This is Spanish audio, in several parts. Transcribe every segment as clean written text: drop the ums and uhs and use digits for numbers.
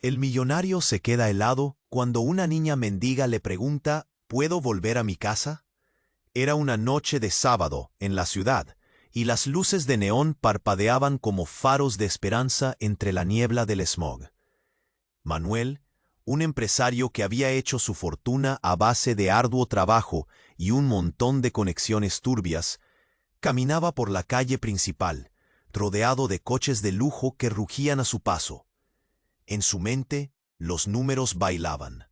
El millonario se queda helado cuando una niña mendiga le pregunta, ¿puedo volver a mi casa? Era una noche de sábado en la ciudad, y las luces de neón parpadeaban como faros de esperanza entre la niebla del smog. Manuel, un empresario que había hecho su fortuna a base de arduo trabajo y un montón de conexiones turbias, caminaba por la calle principal, rodeado de coches de lujo que rugían a su paso. En su mente, los números bailaban.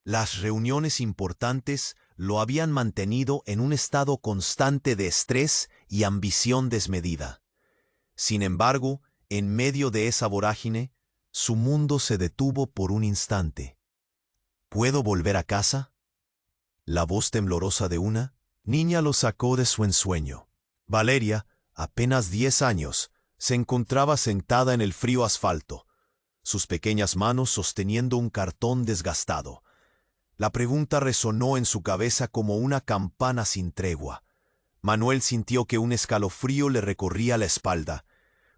Las reuniones importantes lo habían mantenido en un estado constante de estrés y ambición desmedida. Sin embargo, en medio de esa vorágine, su mundo se detuvo por un instante. ¿Puedo volver a casa? La voz temblorosa de una niña lo sacó de su ensueño. Valeria, apenas 10 años, se encontraba sentada en el frío asfalto, sus pequeñas manos sosteniendo un cartón desgastado. La pregunta resonó en su cabeza como una campana sin tregua. Manuel sintió que un escalofrío le recorría la espalda,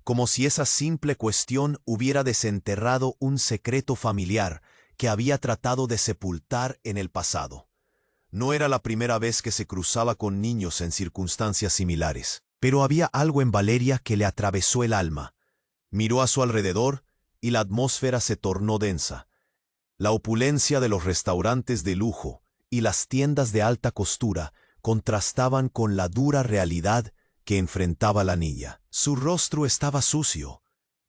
como si esa simple cuestión hubiera desenterrado un secreto familiar que había tratado de sepultar en el pasado. No era la primera vez que se cruzaba con niños en circunstancias similares, pero había algo en Valeria que le atravesó el alma. Miró a su alrededor y la atmósfera se tornó densa. La opulencia de los restaurantes de lujo y las tiendas de alta costura contrastaban con la dura realidad que enfrentaba la niña. Su rostro estaba sucio,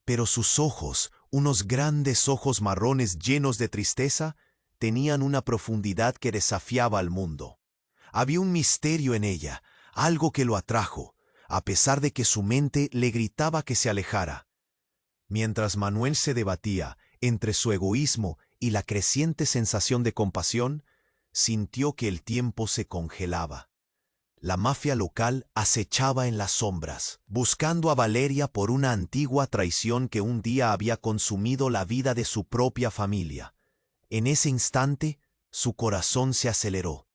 pero sus ojos, unos grandes ojos marrones llenos de tristeza, tenían una profundidad que desafiaba al mundo. Había un misterio en ella, algo que lo atrajo, a pesar de que su mente le gritaba que se alejara. Mientras Manuel se debatía entre su egoísmo y la creciente sensación de compasión, sintió que el tiempo se congelaba. La mafia local acechaba en las sombras, buscando a Valeria por una antigua traición que un día había consumido la vida de su propia familia. En ese instante, su corazón se aceleró.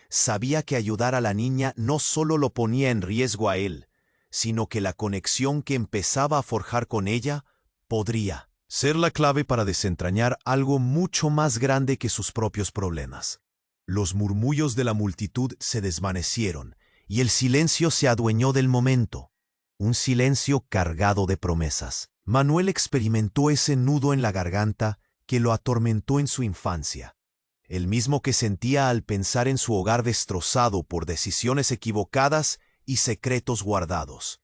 Sabía que ayudar a la niña no solo lo ponía en riesgo a él, sino que la conexión que empezaba a forjar con ella podría ser la clave para desentrañar algo mucho más grande que sus propios problemas. Los murmullos de la multitud se desvanecieron y el silencio se adueñó del momento, un silencio cargado de promesas. Manuel experimentó ese nudo en la garganta que lo atormentó en su infancia, el mismo que sentía al pensar en su hogar destrozado por decisiones equivocadas y secretos guardados.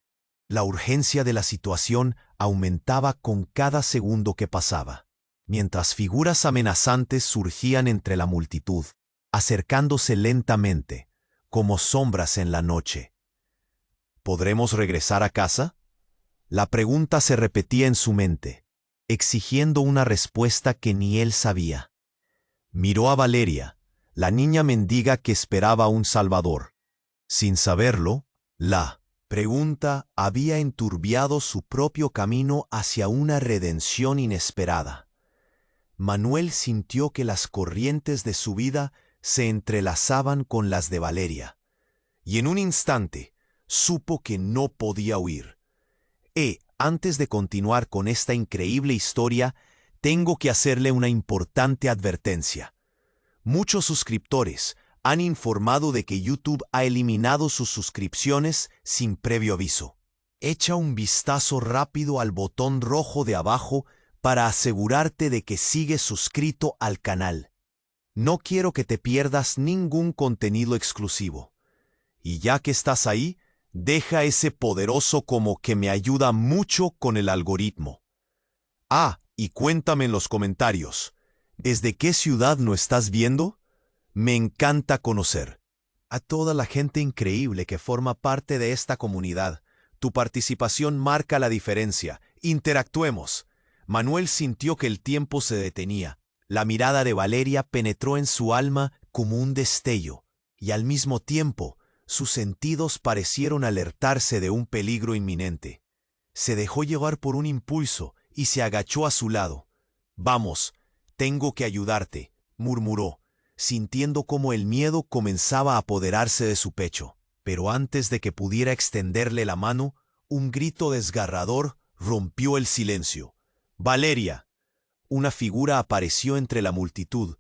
La urgencia de la situación aumentaba con cada segundo que pasaba, mientras figuras amenazantes surgían entre la multitud, acercándose lentamente, como sombras en la noche. ¿Podremos regresar a casa? La pregunta se repetía en su mente, exigiendo una respuesta que ni él sabía. Miró a Valeria, la niña mendiga que esperaba un salvador. Sin saberlo, la pregunta había enturbiado su propio camino hacia una redención inesperada. Manuel sintió que las corrientes de su vida se entrelazaban con las de Valeria, y en un instante supo que no podía huir. Antes de continuar con esta increíble historia, tengo que hacerle una importante advertencia. Muchos suscriptores han informado de que YouTube ha eliminado sus suscripciones sin previo aviso. Echa un vistazo rápido al botón rojo de abajo para asegurarte de que sigues suscrito al canal. No quiero que te pierdas ningún contenido exclusivo. Y ya que estás ahí, deja ese poderoso como que me ayuda mucho con el algoritmo. Y cuéntame en los comentarios, ¿desde qué ciudad nos estás viendo? Me encanta conocer a toda la gente increíble que forma parte de esta comunidad. Tu participación marca la diferencia. Interactuemos. Manuel sintió que el tiempo se detenía. La mirada de Valeria penetró en su alma como un destello, y al mismo tiempo, sus sentidos parecieron alertarse de un peligro inminente. Se dejó llevar por un impulso y se agachó a su lado. «Vamos, tengo que ayudarte», murmuró, sintiendo cómo el miedo comenzaba a apoderarse de su pecho. Pero antes de que pudiera extenderle la mano, un grito desgarrador rompió el silencio. «¡Valeria!». una figura apareció entre la multitud,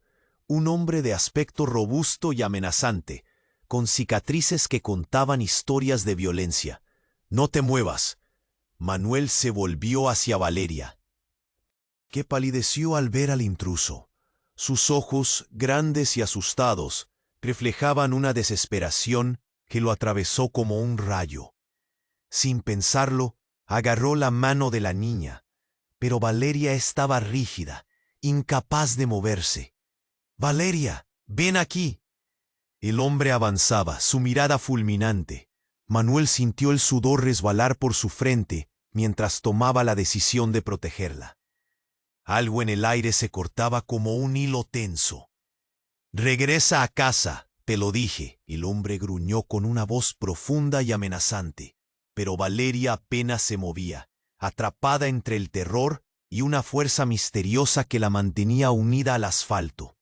un hombre de aspecto robusto y amenazante, con cicatrices que contaban historias de violencia. «No te muevas». Manuel se volvió hacia Valeria, que palideció al ver al intruso. Sus ojos, grandes y asustados, reflejaban una desesperación que lo atravesó como un rayo. Sin pensarlo, agarró la mano de la niña, pero Valeria estaba rígida, incapaz de moverse. «Valeria, ven aquí». El hombre avanzaba, su mirada fulminante. Manuel sintió el sudor resbalar por su frente mientras tomaba la decisión de protegerla. Algo en el aire se cortaba como un hilo tenso. «Regresa a casa, te lo dije», el hombre gruñó con una voz profunda y amenazante. Pero Valeria apenas se movía, atrapada entre el terror y una fuerza misteriosa que la mantenía unida al asfalto.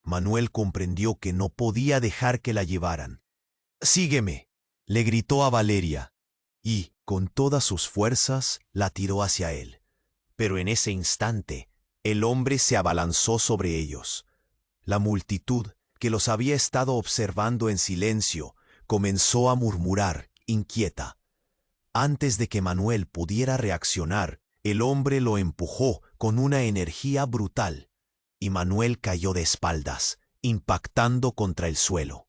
Manuel comprendió que no podía dejar que la llevaran. «Sígueme», le gritó a Valeria, y, con todas sus fuerzas, la tiró hacia él. Pero en ese instante, el hombre se abalanzó sobre ellos. La multitud, que los había estado observando en silencio, comenzó a murmurar, inquieta. Antes de que Manuel pudiera reaccionar, el hombre lo empujó con una energía brutal, y Manuel cayó de espaldas, impactando contra el suelo.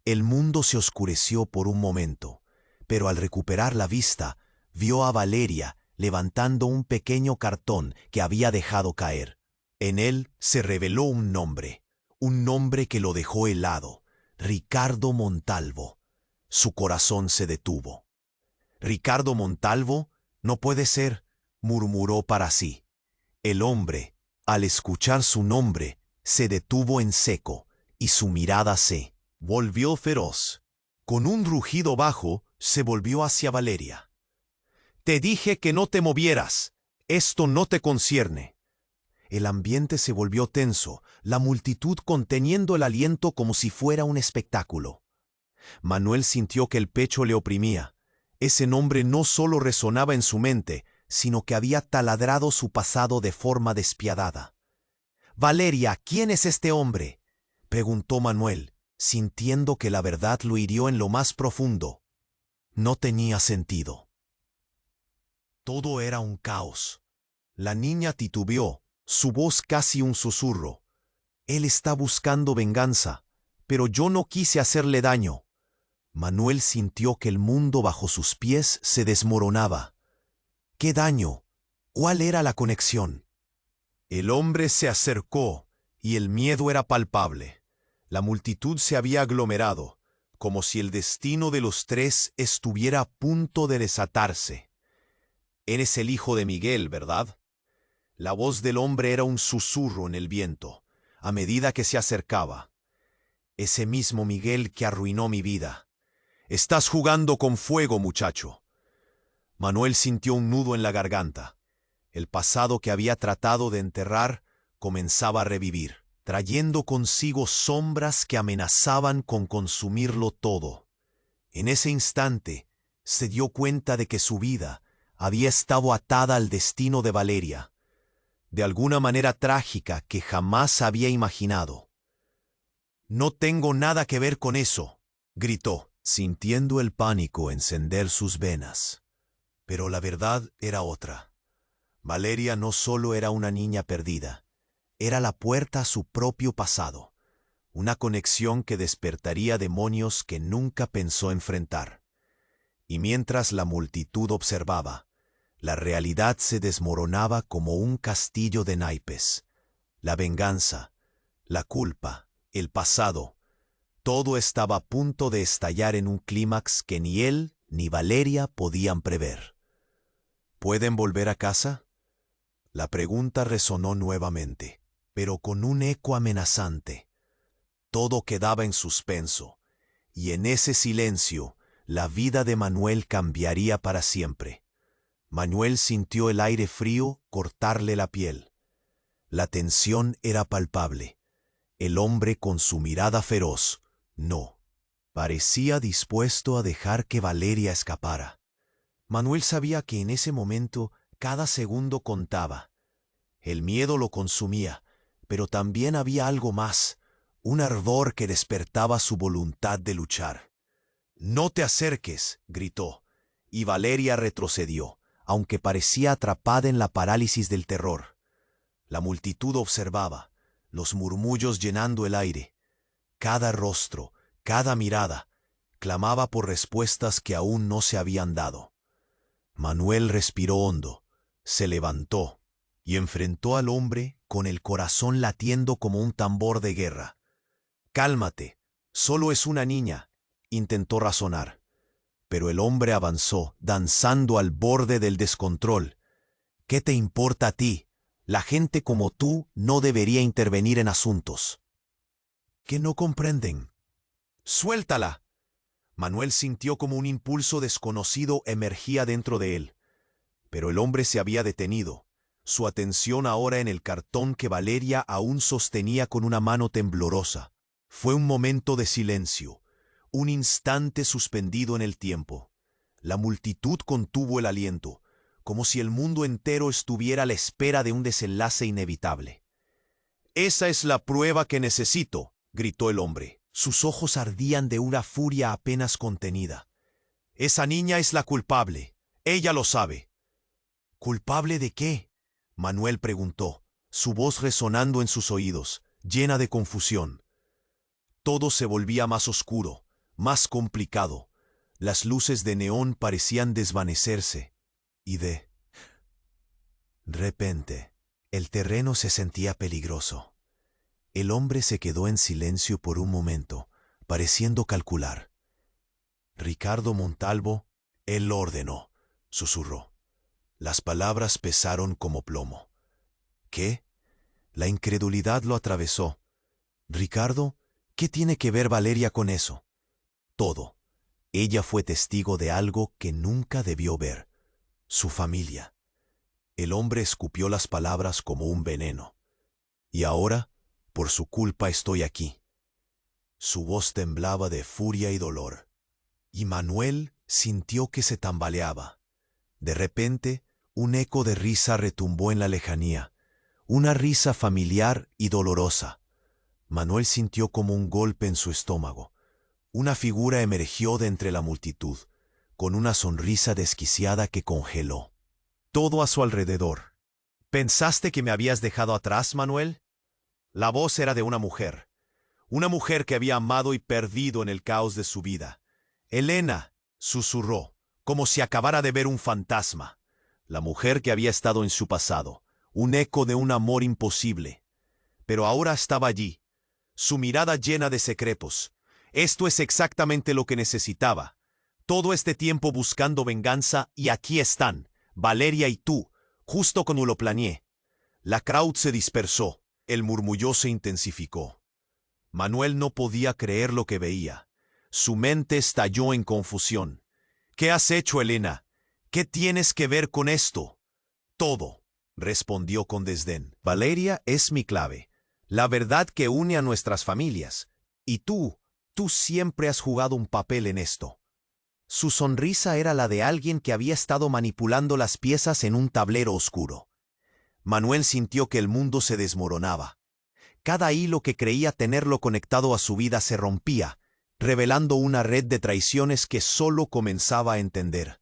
El mundo se oscureció por un momento, pero al recuperar la vista, vio a Valeria levantando un pequeño cartón que había dejado caer. En él se reveló un nombre que lo dejó helado: Ricardo Montalvo. Su corazón se detuvo. «¿Ricardo Montalvo? No puede ser», murmuró para sí. El hombre, al escuchar su nombre, se detuvo en seco y su mirada se volvió feroz. Con un rugido bajo, se volvió hacia Valeria. «Te dije que no te movieras. Esto no te concierne». El ambiente se volvió tenso, la multitud conteniendo el aliento como si fuera un espectáculo. Manuel sintió que el pecho le oprimía. Ese nombre no solo resonaba en su mente, sino que había taladrado su pasado de forma despiadada. «Valeria, ¿quién es este hombre?», preguntó Manuel, sintiendo que la verdad lo hirió en lo más profundo. No tenía sentido. Todo era un caos. La niña titubeó, su voz casi un susurro. «Él está buscando venganza, pero yo no quise hacerle daño». Manuel sintió que el mundo bajo sus pies se desmoronaba. ¿Qué daño? ¿Cuál era la conexión? El hombre se acercó y el miedo era palpable. La multitud se había aglomerado, como si el destino de los tres estuviera a punto de desatarse. «Eres el hijo de Miguel, ¿verdad?». La voz del hombre era un susurro en el viento, a medida que se acercaba. «Ese mismo Miguel que arruinó mi vida. Estás jugando con fuego, muchacho». Manuel sintió un nudo en la garganta. El pasado que había tratado de enterrar comenzaba a revivir, trayendo consigo sombras que amenazaban con consumirlo todo. En ese instante, se dio cuenta de que su vida había estado atada al destino de Valeria, de alguna manera trágica que jamás había imaginado. «No tengo nada que ver con eso», gritó, sintiendo el pánico encender sus venas. Pero la verdad era otra. Valeria no solo era una niña perdida, era la puerta a su propio pasado, una conexión que despertaría demonios que nunca pensó enfrentar. Y mientras la multitud observaba, la realidad se desmoronaba como un castillo de naipes. La venganza, la culpa, el pasado, todo estaba a punto de estallar en un clímax que ni él ni Valeria podían prever. ¿Pueden volver a casa? La pregunta resonó nuevamente, pero con un eco amenazante. Todo quedaba en suspenso, y en ese silencio la vida de Manuel cambiaría para siempre. Manuel sintió el aire frío cortarle la piel. La tensión era palpable. El hombre, con su mirada feroz, no parecía dispuesto a dejar que Valeria escapara. Manuel sabía que en ese momento cada segundo contaba. El miedo lo consumía, pero también había algo más, un ardor que despertaba su voluntad de luchar. «No te acerques», gritó, y Valeria retrocedió, aunque parecía atrapada en la parálisis del terror. La multitud observaba, los murmullos llenando el aire. Cada rostro, cada mirada, clamaba por respuestas que aún no se habían dado. Manuel respiró hondo, se levantó y enfrentó al hombre con el corazón latiendo como un tambor de guerra. «Cálmate, solo es una niña», intentó razonar. Pero el hombre avanzó, danzando al borde del descontrol. «¿Qué te importa a ti? La gente como tú no debería intervenir en asuntos». «¿Qué no comprenden?» «¡Suéltala!». Manuel sintió como un impulso desconocido emergía dentro de él. Pero el hombre se había detenido, su atención ahora en el cartón que Valeria aún sostenía con una mano temblorosa. Fue un momento de silencio, un instante suspendido en el tiempo. La multitud contuvo el aliento, como si el mundo entero estuviera a la espera de un desenlace inevitable. «Esa es la prueba que necesito», gritó el hombre. Sus ojos ardían de una furia apenas contenida. «Esa niña es la culpable. Ella lo sabe». «¿Culpable de qué?», Manuel preguntó, su voz resonando en sus oídos, llena de confusión. Todo se volvía más oscuro, más complicado. Las luces de neón parecían desvanecerse, y de repente, el terreno se sentía peligroso. El hombre se quedó en silencio por un momento, pareciendo calcular. «Ricardo Montalvo», él lo ordenó, susurró. Las palabras pesaron como plomo. «¿Qué?». La incredulidad lo atravesó. «Ricardo, ¿qué tiene que ver Valeria con eso?». «Todo. Ella fue testigo de algo que nunca debió ver. Su familia». El hombre escupió las palabras como un veneno. «Y ahora, por su culpa estoy aquí». Su voz temblaba de furia y dolor. Y Manuel sintió que se tambaleaba. De repente, un eco de risa retumbó en la lejanía, una risa familiar y dolorosa. Manuel sintió como un golpe en su estómago. Una figura emergió de entre la multitud, con una sonrisa desquiciada que congeló todo a su alrededor. «¿Pensaste que me habías dejado atrás, Manuel?». La voz era de una mujer que había amado y perdido en el caos de su vida. «Elena», susurró, como si acabara de ver un fantasma. La mujer que había estado en su pasado, un eco de un amor imposible. Pero ahora estaba allí, su mirada llena de secretos. Esto es exactamente lo que necesitaba. Todo este tiempo buscando venganza, y aquí están, Valeria y tú, justo como lo planeé. La crowd se dispersó, el murmullo se intensificó. Manuel no podía creer lo que veía. Su mente estalló en confusión. «¿Qué has hecho, Elena? ¿Qué tienes que ver con esto?». «Todo», respondió con desdén. «Valeria es mi clave, la verdad que une a nuestras familias. Y tú siempre has jugado un papel en esto». Su sonrisa era la de alguien que había estado manipulando las piezas en un tablero oscuro. Manuel sintió que el mundo se desmoronaba. Cada hilo que creía tenerlo conectado a su vida se rompía, revelando una red de traiciones que solo comenzaba a entender.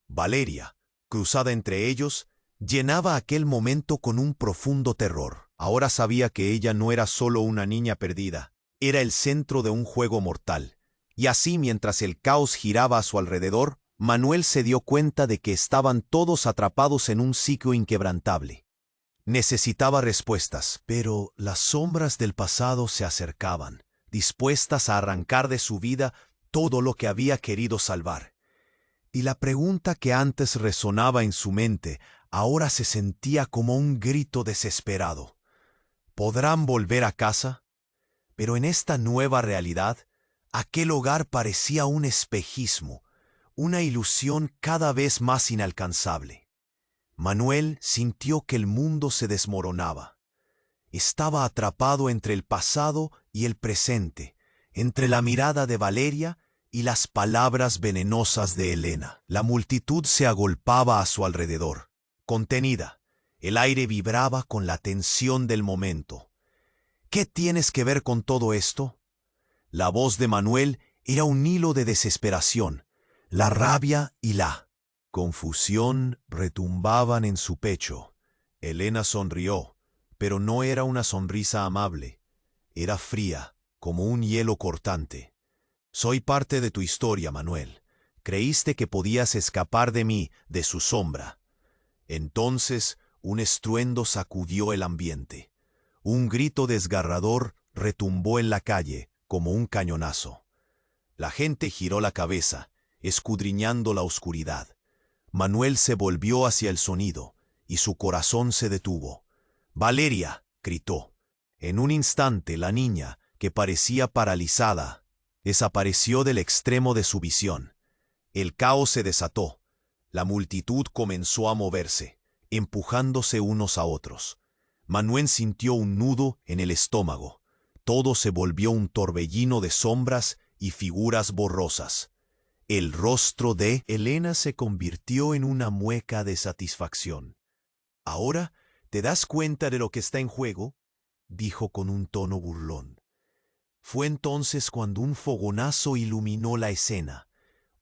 Valeria, cruzada entre ellos, llenaba aquel momento con un profundo terror. Ahora sabía que ella no era solo una niña perdida, era el centro de un juego mortal. Y así, mientras el caos giraba a su alrededor, Manuel se dio cuenta de que estaban todos atrapados en un ciclo inquebrantable. Necesitaba respuestas, pero las sombras del pasado se acercaban, dispuestas a arrancar de su vida todo lo que había querido salvar. Y la pregunta que antes resonaba en su mente, ahora se sentía como un grito desesperado. ¿Podrán volver a casa? Pero en esta nueva realidad, aquel hogar parecía un espejismo, una ilusión cada vez más inalcanzable. Manuel sintió que el mundo se desmoronaba. Estaba atrapado entre el pasado y el presente, entre la mirada de Valeria y las palabras venenosas de Elena. La multitud se agolpaba a su alrededor, contenida, El aire vibraba con la tensión del momento. ¿Qué tienes que ver con todo esto? La voz de Manuel era un hilo de desesperación. La rabia y la confusión retumbaban en su pecho. Elena sonrió, pero no era una sonrisa amable. Era fría, como un hielo cortante. Soy parte de tu historia, Manuel. Creíste que podías escapar de mí, de su sombra. Entonces un estruendo sacudió el ambiente. Un grito desgarrador retumbó en la calle como un cañonazo. La gente giró la cabeza, escudriñando la oscuridad. Manuel se volvió hacia el sonido, y su corazón se detuvo. «¡Valeria!», gritó. En un instante la niña, que parecía paralizada, desapareció del extremo de su visión. El caos se desató. La multitud comenzó a moverse, empujándose unos a otros. Manuel sintió un nudo en el estómago. Todo se volvió un torbellino de sombras y figuras borrosas. El rostro de Elena se convirtió en una mueca de satisfacción. «¿Ahora te das cuenta de lo que está en juego?», dijo con un tono burlón. Fue entonces cuando un fogonazo iluminó la escena.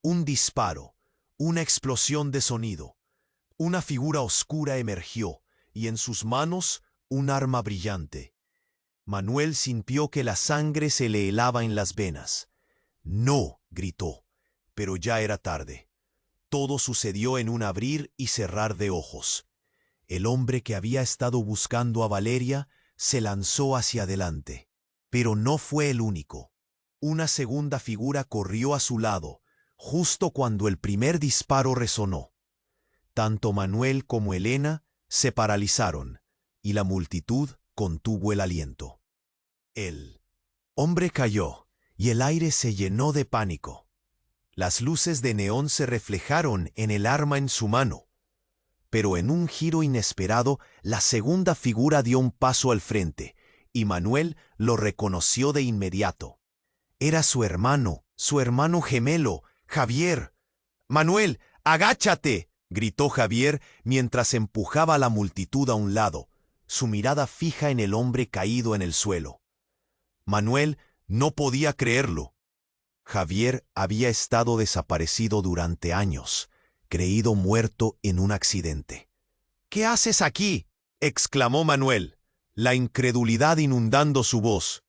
Un disparo, una explosión de sonido. Una figura oscura emergió, y en sus manos un arma brillante. Manuel sintió que la sangre se le helaba en las venas. «¡No!», gritó, pero ya era tarde. Todo sucedió en un abrir y cerrar de ojos. El hombre que había estado buscando a Valeria se lanzó hacia adelante. Pero no fue el único. Una segunda figura corrió a su lado, justo cuando el primer disparo resonó. Tanto Manuel como Elena se paralizaron, y la multitud contuvo el aliento. El hombre cayó, y el aire se llenó de pánico. Las luces de neón se reflejaron en el arma en su mano. Pero en un giro inesperado, la segunda figura dio un paso al frente, y Manuel lo reconoció de inmediato. Era su hermano gemelo, Javier. «¡Manuel, agáchate!», gritó Javier mientras empujaba a la multitud a un lado, su mirada fija en el hombre caído en el suelo. Manuel no podía creerlo. Javier había estado desaparecido durante años, creído muerto en un accidente. «¿Qué haces aquí?», exclamó Manuel, la incredulidad inundando su voz.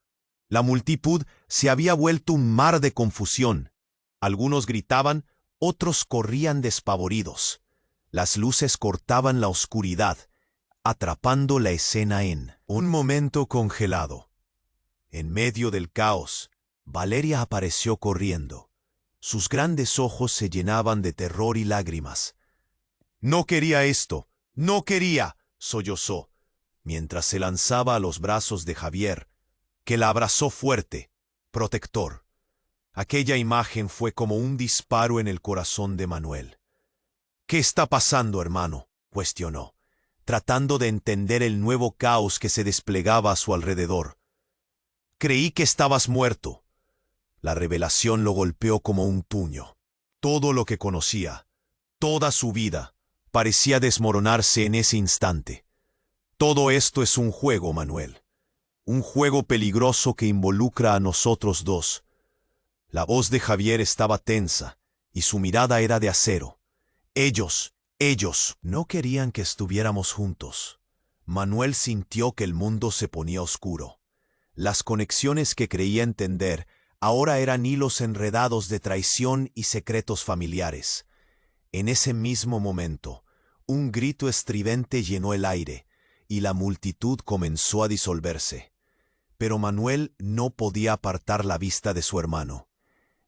La multitud se había vuelto un mar de confusión. Algunos gritaban, otros corrían despavoridos. Las luces cortaban la oscuridad, atrapando la escena en un momento congelado. En medio del caos, Valeria apareció corriendo. Sus grandes ojos se llenaban de terror y lágrimas. «No quería esto, no quería», sollozó, mientras se lanzaba a los brazos de Javier, que la abrazó fuerte, protector. Aquella imagen fue como un disparo en el corazón de Manuel. «¿Qué está pasando, hermano?», cuestionó, tratando de entender el nuevo caos que se desplegaba a su alrededor. «Creí que estabas muerto». La revelación lo golpeó como un puño. Todo lo que conocía, toda su vida, parecía desmoronarse en ese instante. «Todo esto es un juego, Manuel. Un juego peligroso que involucra a nosotros dos». La voz de Javier estaba tensa, y su mirada era de acero. Ellos no querían que estuviéramos juntos. Manuel sintió que el mundo se ponía oscuro. Las conexiones que creía entender ahora eran hilos enredados de traición y secretos familiares. En ese mismo momento, un grito estridente llenó el aire, y la multitud comenzó a disolverse. Pero Manuel no podía apartar la vista de su hermano.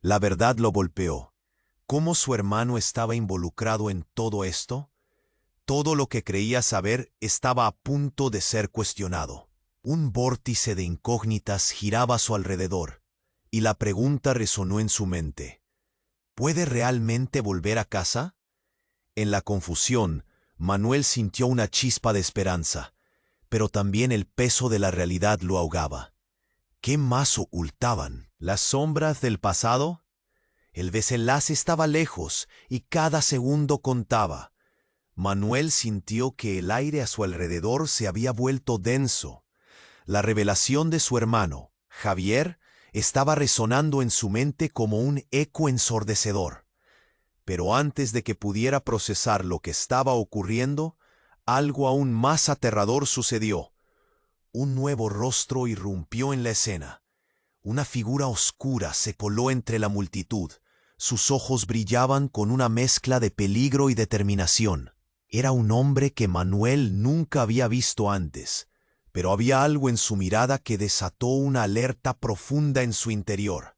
La verdad lo golpeó. ¿Cómo su hermano estaba involucrado en todo esto? Todo lo que creía saber estaba a punto de ser cuestionado. Un vórtice de incógnitas giraba a su alrededor, y la pregunta resonó en su mente. ¿Puede realmente volver a casa? En la confusión, Manuel sintió una chispa de esperanza, pero también el peso de la realidad lo ahogaba. ¿Qué más ocultaban? ¿Las sombras del pasado? El desenlace estaba lejos y cada segundo contaba. Manuel sintió que el aire a su alrededor se había vuelto denso. La revelación de su hermano, Javier, estaba resonando en su mente como un eco ensordecedor. Pero antes de que pudiera procesar lo que estaba ocurriendo, algo aún más aterrador sucedió. Un nuevo rostro irrumpió en la escena. Una figura oscura se coló entre la multitud. Sus ojos brillaban con una mezcla de peligro y determinación. Era un hombre que Manuel nunca había visto antes, pero había algo en su mirada que desató una alerta profunda en su interior.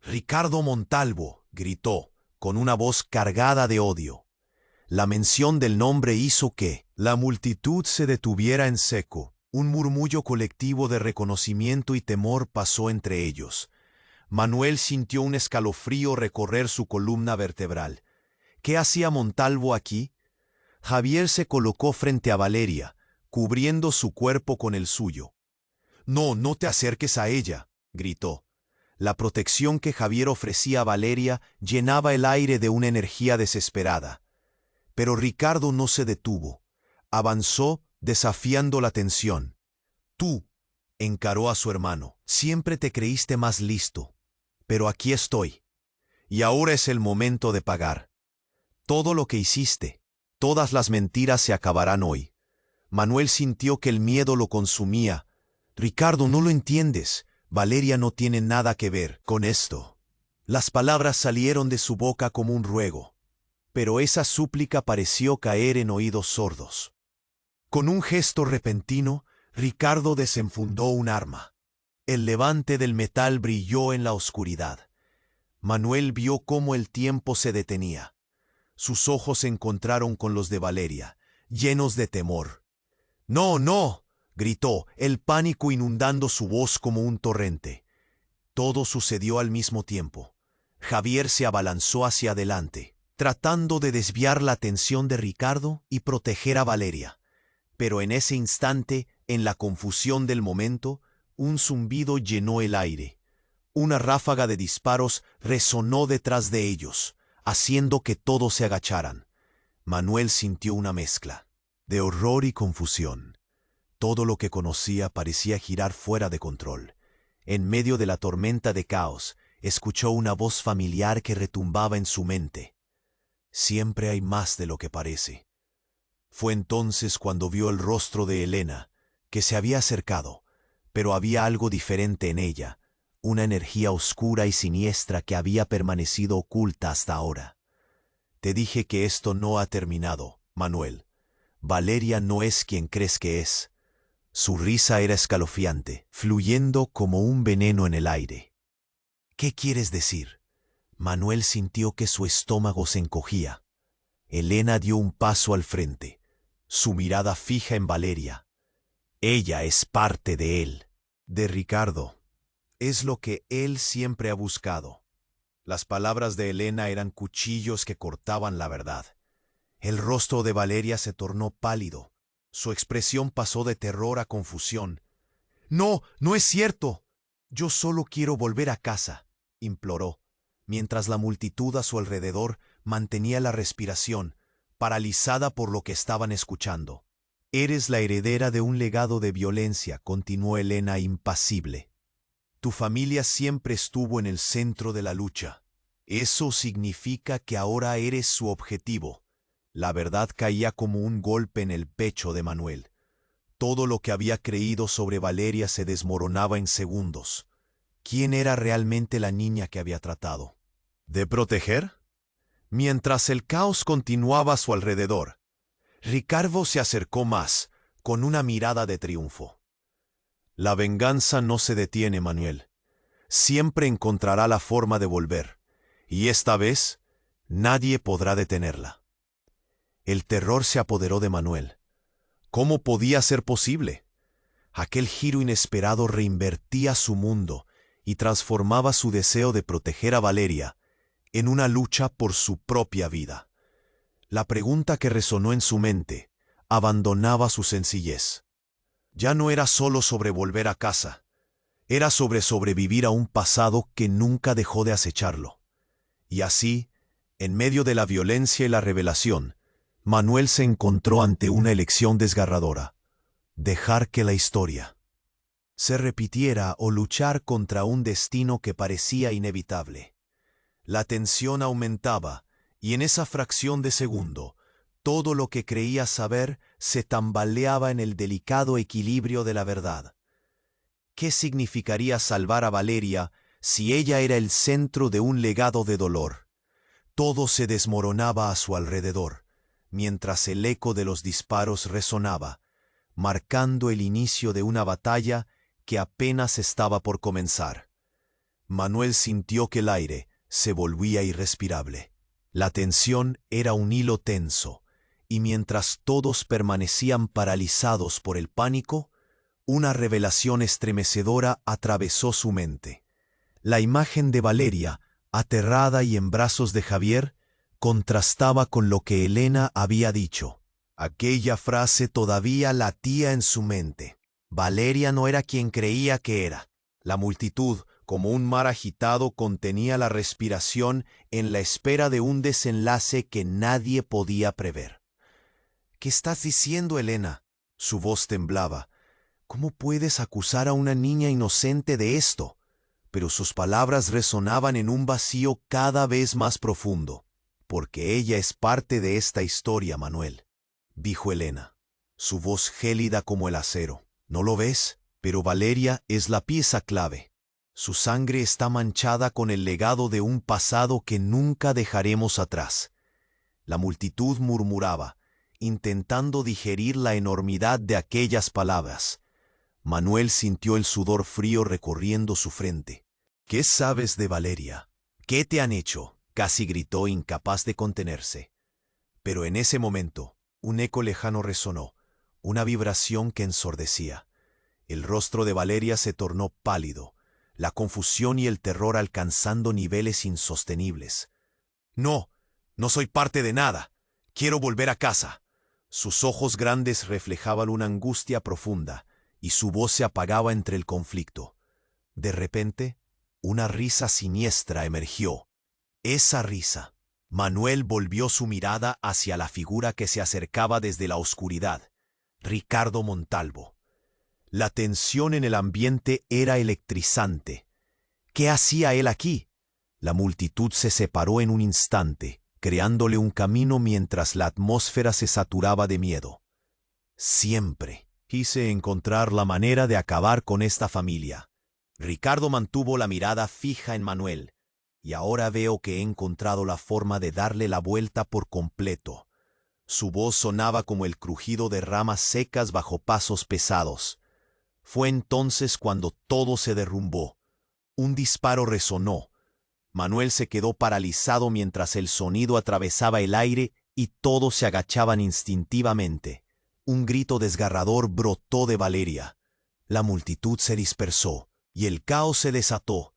«Ricardo Montalvo», gritó, con una voz cargada de odio. La mención del nombre hizo que la multitud se detuviera en seco. Un murmullo colectivo de reconocimiento y temor pasó entre ellos. Manuel sintió un escalofrío recorrer su columna vertebral. ¿Qué hacía Montalvo aquí? Javier se colocó frente a Valeria, cubriendo su cuerpo con el suyo. «No, no te acerques a ella», gritó. La protección que Javier ofrecía a Valeria llenaba el aire de una energía desesperada. Pero Ricardo no se detuvo. Avanzó, desafiando la tensión. «Tú», encaró a su hermano, «siempre te creíste más listo. Pero aquí estoy. Y ahora es el momento de pagar. Todo lo que hiciste, todas las mentiras se acabarán hoy». Manuel sintió que el miedo lo consumía. «Ricardo, no lo entiendes. Valeria no tiene nada que ver con esto». Las palabras salieron de su boca como un ruego, pero esa súplica pareció caer en oídos sordos. Con un gesto repentino, Ricardo desenfundó un arma. El levante del metal brilló en la oscuridad. Manuel vio cómo el tiempo se detenía. Sus ojos se encontraron con los de Valeria, llenos de temor. «¡No, no!», gritó, el pánico inundando su voz como un torrente. Todo sucedió al mismo tiempo. Javier se abalanzó hacia adelante, tratando de desviar la atención de Ricardo y proteger a Valeria. Pero en ese instante, en la confusión del momento, un zumbido llenó el aire. Una ráfaga de disparos resonó detrás de ellos, haciendo que todos se agacharan. Manuel sintió una mezcla de horror y confusión. Todo lo que conocía parecía girar fuera de control. En medio de la tormenta de caos, escuchó una voz familiar que retumbaba en su mente. «Siempre hay más de lo que parece». Fue entonces cuando vio el rostro de Elena, que se había acercado, pero había algo diferente en ella, una energía oscura y siniestra que había permanecido oculta hasta ahora. «Te dije que esto no ha terminado, Manuel. Valeria no es quien crees que es». Su risa era escalofriante, fluyendo como un veneno en el aire. «¿Qué quieres decir?». Manuel sintió que su estómago se encogía. Elena dio un paso al frente, su mirada fija en Valeria. «Ella es parte de él, de Ricardo. Es lo que él siempre ha buscado». Las palabras de Elena eran cuchillos que cortaban la verdad. El rostro de Valeria se tornó pálido. Su expresión pasó de terror a confusión. «No, no es cierto. Yo solo quiero volver a casa», imploró, mientras la multitud a su alrededor mantenía la respiración, paralizada por lo que estaban escuchando. «Eres la heredera de un legado de violencia», continuó Elena impasible. «Tu familia siempre estuvo en el centro de la lucha. Eso significa que ahora eres su objetivo». La verdad caía como un golpe en el pecho de Manuel. Todo lo que había creído sobre Valeria se desmoronaba en segundos. ¿Quién era realmente la niña que había tratado de proteger? Mientras el caos continuaba a su alrededor, Ricardo se acercó más, con una mirada de triunfo. «La venganza no se detiene, Manuel. Siempre encontrará la forma de volver, y esta vez nadie podrá detenerla». El terror se apoderó de Manuel. ¿Cómo podía ser posible? Aquel giro inesperado reinvertía su mundo y transformaba su deseo de proteger a Valeria en una lucha por su propia vida. La pregunta que resonó en su mente abandonaba su sencillez. Ya no era solo sobre volver a casa, era sobre sobrevivir a un pasado que nunca dejó de acecharlo. Y así, en medio de la violencia y la revelación, Manuel se encontró ante una elección desgarradora: dejar que la historia se repitiera o luchar contra un destino que parecía inevitable. La tensión aumentaba, y en esa fracción de segundo, todo lo que creía saber se tambaleaba en el delicado equilibrio de la verdad. ¿Qué significaría salvar a Valeria si ella era el centro de un legado de dolor? Todo se desmoronaba a su alrededor, mientras el eco de los disparos resonaba, marcando el inicio de una batalla que apenas estaba por comenzar. Manuel sintió que el aire se volvía irrespirable. La tensión era un hilo tenso, y mientras todos permanecían paralizados por el pánico, una revelación estremecedora atravesó su mente. La imagen de Valeria, aterrada y en brazos de Javier, contrastaba con lo que Elena había dicho. Aquella frase todavía latía en su mente. Valeria no era quien creía que era. La multitud, como un mar agitado, contenía la respiración en la espera de un desenlace que nadie podía prever. «¿Qué estás diciendo, Elena?». Su voz temblaba. «¿Cómo puedes acusar a una niña inocente de esto?». Pero sus palabras resonaban en un vacío cada vez más profundo. «Porque ella es parte de esta historia, Manuel», dijo Elena, su voz gélida como el acero. «¿No lo ves? Pero Valeria es la pieza clave. Su sangre está manchada con el legado de un pasado que nunca dejaremos atrás». La multitud murmuraba, intentando digerir la enormidad de aquellas palabras. Manuel sintió el sudor frío recorriendo su frente. «¿Qué sabes de Valeria? ¿Qué te han hecho?», casi gritó, incapaz de contenerse. Pero en ese momento, un eco lejano resonó, una vibración que ensordecía. El rostro de Valeria se tornó pálido, la confusión y el terror alcanzando niveles insostenibles. «No, no soy parte de nada. Quiero volver a casa». Sus ojos grandes reflejaban una angustia profunda, y su voz se apagaba entre el conflicto. De repente, una risa siniestra emergió. Esa risa. Manuel volvió su mirada hacia la figura que se acercaba desde la oscuridad: Ricardo Montalvo. La tensión en el ambiente era electrizante. ¿Qué hacía él aquí? La multitud se separó en un instante, creándole un camino mientras la atmósfera se saturaba de miedo. Siempre quise encontrar la manera de acabar con esta familia. Ricardo mantuvo la mirada fija en Manuel, y ahora veo que he encontrado la forma de darle la vuelta por completo. Su voz sonaba como el crujido de ramas secas bajo pasos pesados. Fue entonces cuando todo se derrumbó. Un disparo resonó. Manuel se quedó paralizado mientras el sonido atravesaba el aire y todos se agachaban instintivamente. Un grito desgarrador brotó de Valeria. La multitud se dispersó y el caos se desató.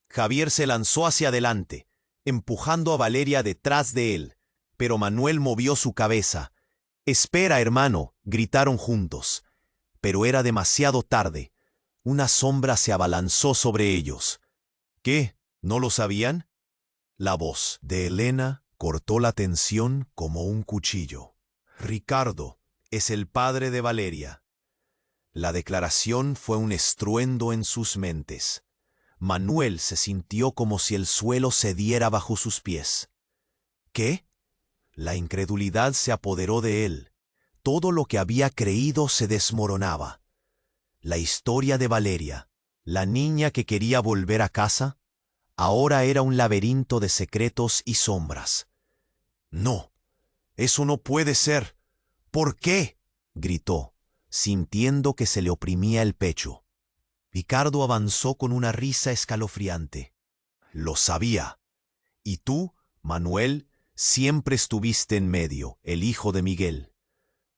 Javier se lanzó hacia adelante, empujando a Valeria detrás de él, pero Manuel movió su cabeza. «Espera, hermano», gritaron juntos. Pero era demasiado tarde. Una sombra se abalanzó sobre ellos. «¿Qué? ¿No lo sabían?». La voz de Elena cortó la tensión como un cuchillo. «Ricardo es el padre de Valeria». La declaración fue un estruendo en sus mentes. Manuel se sintió como si el suelo cediera bajo sus pies. ¿Qué? La incredulidad se apoderó de él. Todo lo que había creído se desmoronaba. La historia de Valeria, la niña que quería volver a casa, ahora era un laberinto de secretos y sombras. «No, eso no puede ser. ¿Por qué?», gritó, sintiendo que se le oprimía el pecho. Ricardo avanzó con una risa escalofriante. «Lo sabía. Y tú, Manuel, siempre estuviste en medio, el hijo de Miguel».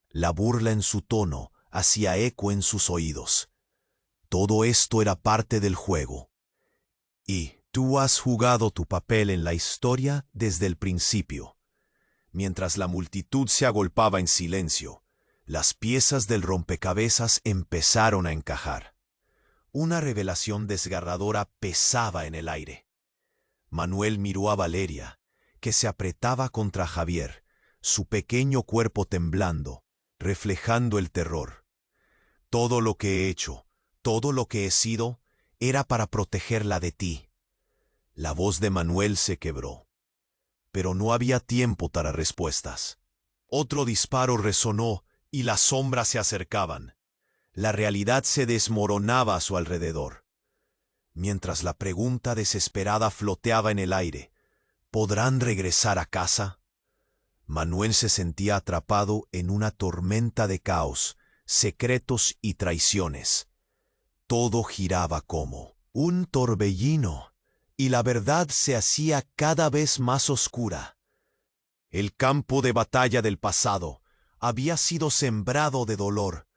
La burla en su tono hacía eco en sus oídos. «Todo esto era parte del juego. Y tú has jugado tu papel en la historia desde el principio». Mientras la multitud se agolpaba en silencio, las piezas del rompecabezas empezaron a encajar. Una revelación desgarradora pesaba en el aire. Manuel miró a Valeria, que se apretaba contra Javier, su pequeño cuerpo temblando, reflejando el terror. Todo lo que he hecho, todo lo que he sido, era para protegerla de ti. La voz de Manuel se quebró. Pero no había tiempo para respuestas. Otro disparo resonó y las sombras se acercaban. La realidad se desmoronaba a su alrededor. Mientras la pregunta desesperada floteaba en el aire, ¿podrán regresar a casa? Manuel se sentía atrapado en una tormenta de caos, secretos y traiciones. Todo giraba como un torbellino, y la verdad se hacía cada vez más oscura. El campo de batalla del pasado había sido sembrado de dolor,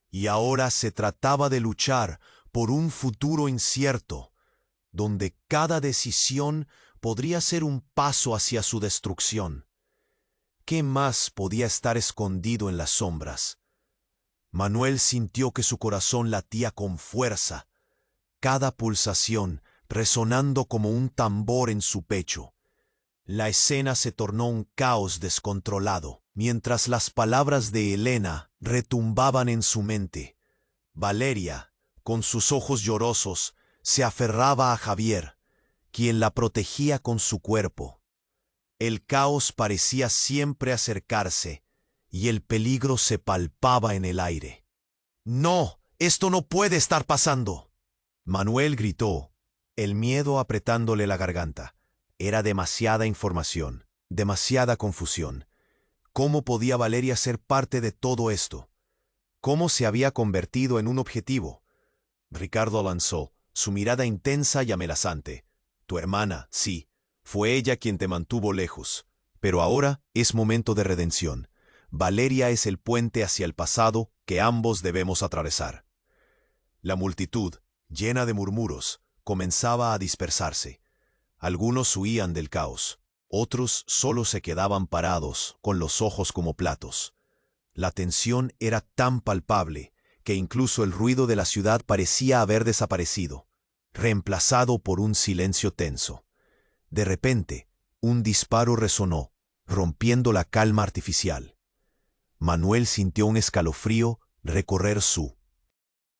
y ahora se trataba de luchar por un futuro incierto, donde cada decisión podría ser un paso hacia su destrucción. ¿Qué más podía estar escondido en las sombras? Manuel sintió que su corazón latía con fuerza, cada pulsación resonando como un tambor en su pecho. La escena se tornó un caos descontrolado, mientras las palabras de Elena retumbaban en su mente. Valeria, con sus ojos llorosos, se aferraba a Javier, quien la protegía con su cuerpo. El caos parecía siempre acercarse, y el peligro se palpaba en el aire. ¡No! ¡Esto no puede estar pasando! Manuel gritó, el miedo apretándole la garganta. Era demasiada información, demasiada confusión. ¿Cómo podía Valeria ser parte de todo esto? ¿Cómo se había convertido en un objetivo? Ricardo lanzó, su mirada intensa y amenazante. Tu hermana, sí, fue ella quien te mantuvo lejos. Pero ahora es momento de redención. Valeria es el puente hacia el pasado que ambos debemos atravesar. La multitud, llena de murmuros, comenzaba a dispersarse. Algunos huían del caos, otros solo se quedaban parados, con los ojos como platos. La tensión era tan palpable que incluso el ruido de la ciudad parecía haber desaparecido, reemplazado por un silencio tenso. De repente, un disparo resonó, rompiendo la calma artificial. Manuel sintió un escalofrío recorrer su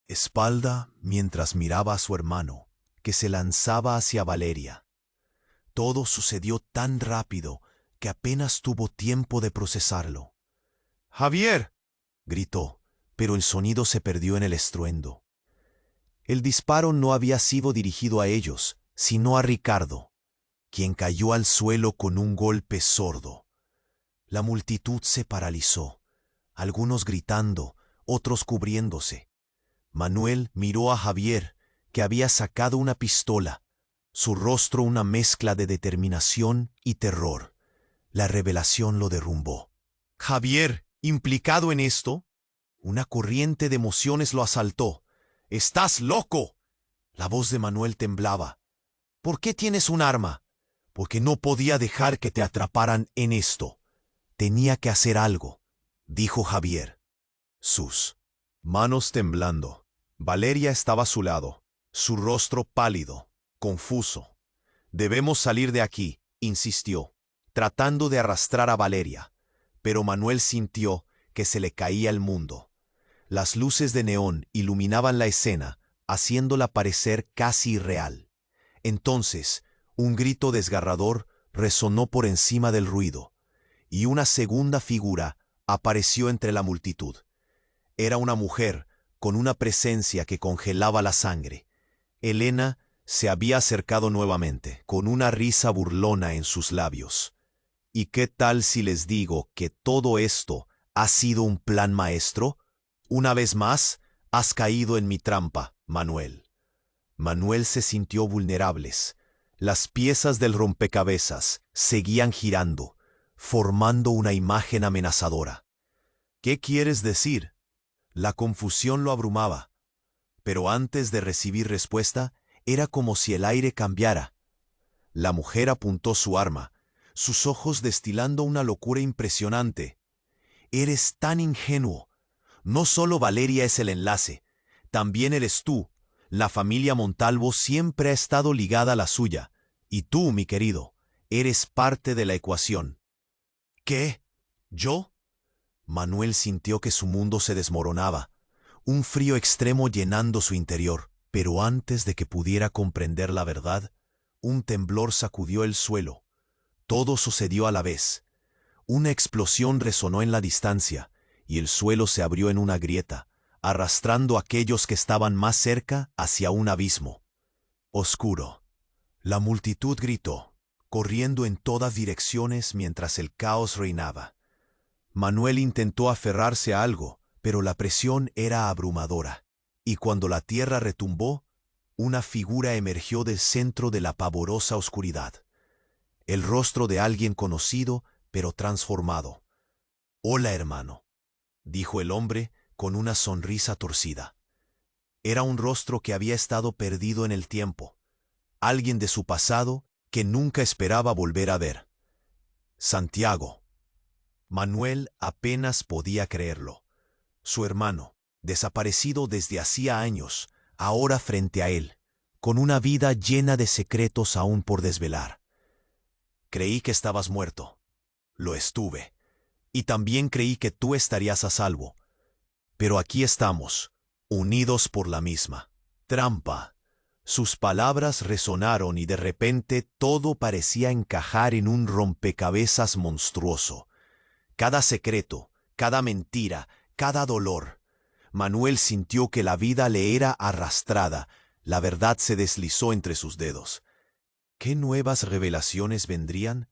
espalda mientras miraba a su hermano, que se lanzaba hacia Valeria. Todo sucedió tan rápido que apenas tuvo tiempo de procesarlo. ¡Javier!, gritó, pero el sonido se perdió en el estruendo. El disparo no había sido dirigido a ellos, sino a Ricardo, quien cayó al suelo con un golpe sordo. La multitud se paralizó, algunos gritando, otros cubriéndose. Manuel miró a Javier, que había sacado una pistola, su rostro una mezcla de determinación y terror. La revelación lo derrumbó. Javier, ¿implicado en esto? Una corriente de emociones lo asaltó. ¡Estás loco! La voz de Manuel temblaba. ¿Por qué tienes un arma? Porque no podía dejar que te atraparan en esto. Tenía que hacer algo, dijo Javier. Sus manos temblando. Valeria estaba a su lado, su rostro pálido, confuso. Debemos salir de aquí, insistió, tratando de arrastrar a Valeria. Pero Manuel sintió que se le caía el mundo. Las luces de neón iluminaban la escena, haciéndola parecer casi irreal. Entonces, un grito desgarrador resonó por encima del ruido, y una segunda figura apareció entre la multitud. Era una mujer con una presencia que congelaba la sangre. Elena se había acercado nuevamente, con una risa burlona en sus labios. ¿Y qué tal si les digo que todo esto ha sido un plan maestro? Una vez más, has caído en mi trampa, Manuel. Manuel se sintió vulnerable. Las piezas del rompecabezas seguían girando, formando una imagen amenazadora. ¿Qué quieres decir? La confusión lo abrumaba, pero antes de recibir respuesta, era como si el aire cambiara. La mujer apuntó su arma, sus ojos destilando una locura impresionante. Eres tan ingenuo. No solo Valeria es el enlace, también eres tú. La familia Montalvo siempre ha estado ligada a la suya, y tú, mi querido, eres parte de la ecuación. ¿Qué? ¿Yo? Manuel sintió que su mundo se desmoronaba, un frío extremo llenando su interior. Pero antes de que pudiera comprender la verdad, un temblor sacudió el suelo. Todo sucedió a la vez. Una explosión resonó en la distancia, y el suelo se abrió en una grieta, arrastrando a aquellos que estaban más cerca hacia un abismo. Oscuro. La multitud gritó, corriendo en todas direcciones mientras el caos reinaba. Manuel intentó aferrarse a algo, pero la presión era abrumadora. Y cuando la tierra retumbó, una figura emergió del centro de la pavorosa oscuridad. El rostro de alguien conocido, pero transformado. «Hola, hermano», dijo el hombre con una sonrisa torcida. Era un rostro que había estado perdido en el tiempo. Alguien de su pasado que nunca esperaba volver a ver. Santiago. Manuel apenas podía creerlo. Su hermano, desaparecido desde hacía años, ahora frente a él, con una vida llena de secretos aún por desvelar. Creí que estabas muerto. Lo estuve. Y también creí que tú estarías a salvo. Pero aquí estamos, unidos por la misma trampa. Sus palabras resonaron y de repente todo parecía encajar en un rompecabezas monstruoso. Cada secreto, cada mentira, cada dolor. Manuel sintió que la vida le era arrastrada, la verdad se deslizó entre sus dedos. ¿Qué nuevas revelaciones vendrían?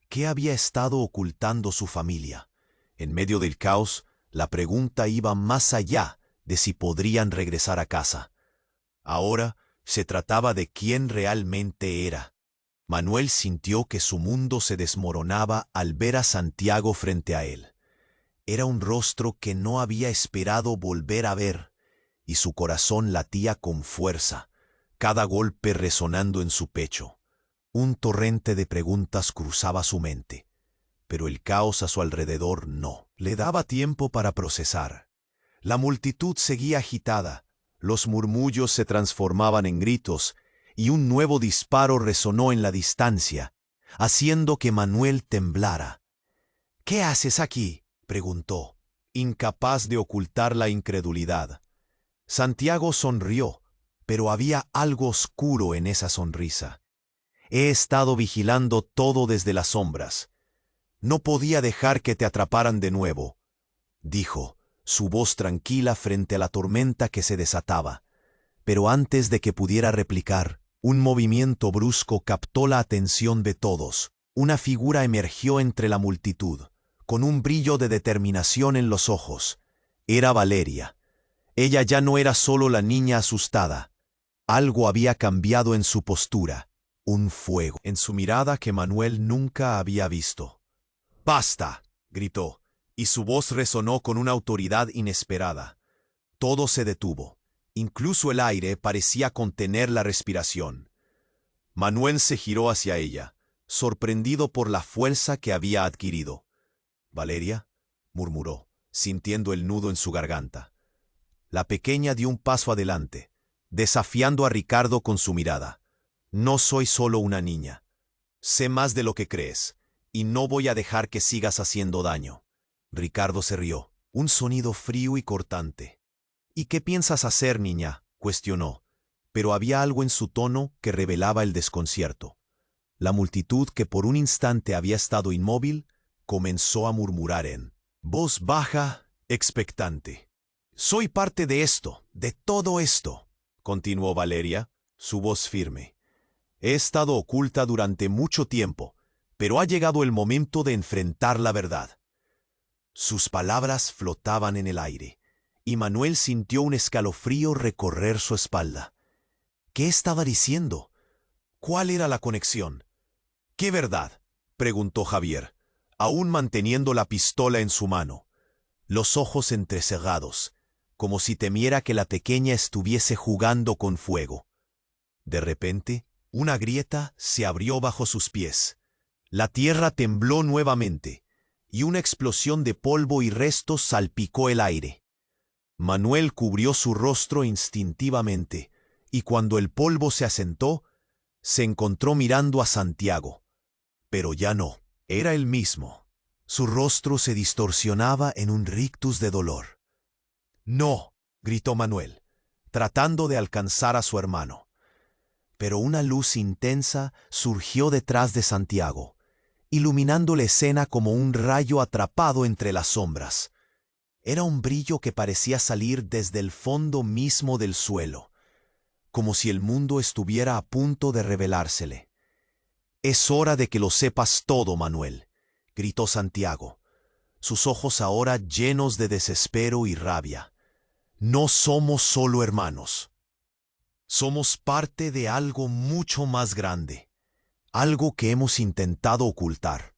¿Qué había estado ocultando su familia? En medio del caos, la pregunta iba más allá de si podrían regresar a casa. Ahora se trataba de quién realmente era. Manuel sintió que su mundo se desmoronaba al ver a Santiago frente a él. Era un rostro que no había esperado volver a ver, y su corazón latía con fuerza, cada golpe resonando en su pecho. Un torrente de preguntas cruzaba su mente, pero el caos a su alrededor no le daba tiempo para procesar. La multitud seguía agitada, los murmullos se transformaban en gritos, y un nuevo disparo resonó en la distancia, haciendo que Manuel temblara. «¿Qué haces aquí?», preguntó, incapaz de ocultar la incredulidad. Santiago sonrió, pero había algo oscuro en esa sonrisa. «He estado vigilando todo desde las sombras. No podía dejar que te atraparan de nuevo», dijo, su voz tranquila frente a la tormenta que se desataba. Pero antes de que pudiera replicar, un movimiento brusco captó la atención de todos. Una figura emergió entre la multitud, con un brillo de determinación en los ojos. Era Valeria. Ella ya no era solo la niña asustada. Algo había cambiado en su postura, un fuego en su mirada que Manuel nunca había visto. «¡Basta!», gritó, y su voz resonó con una autoridad inesperada. Todo se detuvo. Incluso el aire parecía contener la respiración. Manuel se giró hacia ella, sorprendido por la fuerza que había adquirido. «¿Valeria?», murmuró, sintiendo el nudo en su garganta. La pequeña dio un paso adelante, desafiando a Ricardo con su mirada. «No soy solo una niña. Sé más de lo que crees, y no voy a dejar que sigas haciendo daño». Ricardo se rió, un sonido frío y cortante. «¿Y qué piensas hacer, niña?», cuestionó, pero había algo en su tono que revelaba el desconcierto. La multitud, que por un instante había estado inmóvil, comenzó a murmurar en voz baja, expectante. «Soy parte de esto, de todo esto», continuó Valeria, su voz firme. «He estado oculta durante mucho tiempo, pero ha llegado el momento de enfrentar la verdad». Sus palabras flotaban en el aire, y Manuel sintió un escalofrío recorrer su espalda. ¿Qué estaba diciendo? ¿Cuál era la conexión? «¿Qué verdad?», preguntó Javier, aún manteniendo la pistola en su mano, los ojos entrecerrados, como si temiera que la pequeña estuviese jugando con fuego. De repente, una grieta se abrió bajo sus pies. La tierra tembló nuevamente, y una explosión de polvo y restos salpicó el aire. Manuel cubrió su rostro instintivamente, y cuando el polvo se asentó, se encontró mirando a Santiago. Pero ya no, era el mismo. Su rostro se distorsionaba en un rictus de dolor. «No», gritó Manuel, tratando de alcanzar a su hermano. Pero una luz intensa surgió detrás de Santiago, iluminando la escena como un rayo atrapado entre las sombras. Era un brillo que parecía salir desde el fondo mismo del suelo, como si el mundo estuviera a punto de revelársele. «Es hora de que lo sepas todo, Manuel», gritó Santiago, sus ojos ahora llenos de desespero y rabia. «No somos solo hermanos. Somos parte de algo mucho más grande, algo que hemos intentado ocultar,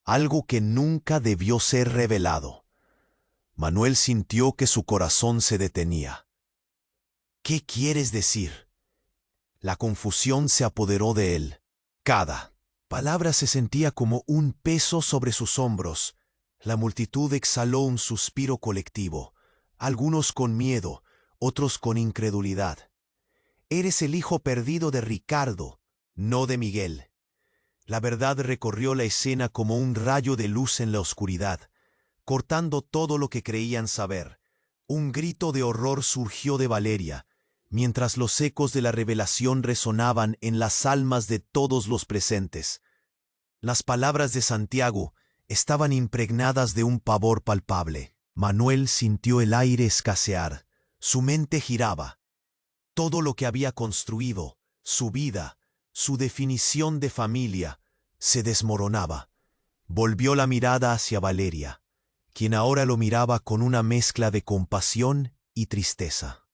algo que nunca debió ser revelado». Manuel sintió que su corazón se detenía. «¿Qué quieres decir?». La confusión se apoderó de él. Cada palabra se sentía como un peso sobre sus hombros. La multitud exhaló un suspiro colectivo, algunos con miedo, otros con incredulidad. «Eres el hijo perdido de Ricardo, no de Miguel». La verdad recorrió la escena como un rayo de luz en la oscuridad, cortando todo lo que creían saber. Un grito de horror surgió de Valeria, mientras los ecos de la revelación resonaban en las almas de todos los presentes. Las palabras de Santiago estaban impregnadas de un pavor palpable. Manuel sintió el aire escasear, su mente giraba. Todo lo que había construido, su vida, su definición de familia, se desmoronaba. Volvió la mirada hacia Valeria, quien ahora lo miraba con una mezcla de compasión y tristeza.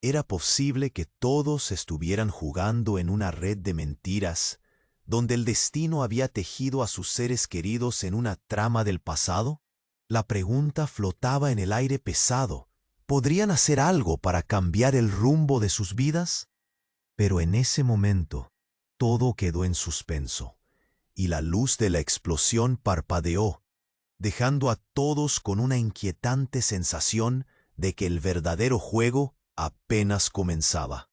¿Era posible que todos estuvieran jugando en una red de mentiras, donde el destino había tejido a sus seres queridos en una trama del pasado? La pregunta flotaba en el aire pesado. ¿Podrían hacer algo para cambiar el rumbo de sus vidas? Pero en ese momento, todo quedó en suspenso, y la luz de la explosión parpadeó, dejando a todos con una inquietante sensación de que el verdadero juego apenas comenzaba.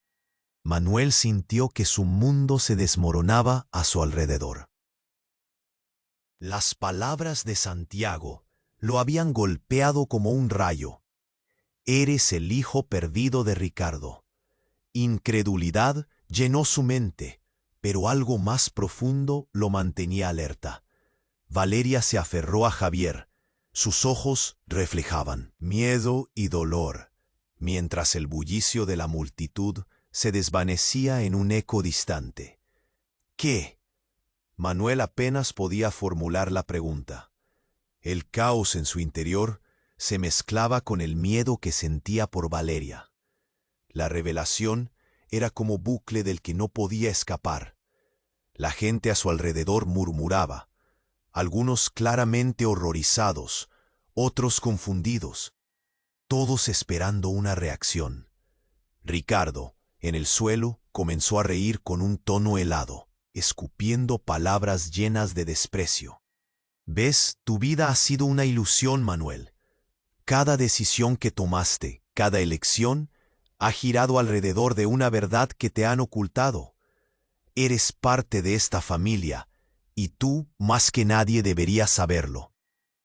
Manuel sintió que su mundo se desmoronaba a su alrededor. Las palabras de Santiago lo habían golpeado como un rayo. «Eres el hijo perdido de Ricardo». Incredulidad llenó su mente, pero algo más profundo lo mantenía alerta. Valeria se aferró a Javier. Sus ojos reflejaban miedo y dolor, mientras el bullicio de la multitud se desvanecía en un eco distante. «¿Qué?». Manuel apenas podía formular la pregunta. El caos en su interior se mezclaba con el miedo que sentía por Valeria. La revelación era como bucle del que no podía escapar. La gente a su alrededor murmuraba, algunos claramente horrorizados, otros confundidos, todos esperando una reacción. Ricardo, en el suelo, comenzó a reír con un tono helado, escupiendo palabras llenas de desprecio. «¿Ves? Tu vida ha sido una ilusión, Manuel. Cada decisión que tomaste, cada elección, ha girado alrededor de una verdad que te han ocultado. Eres parte de esta familia, y tú, más que nadie, deberías saberlo».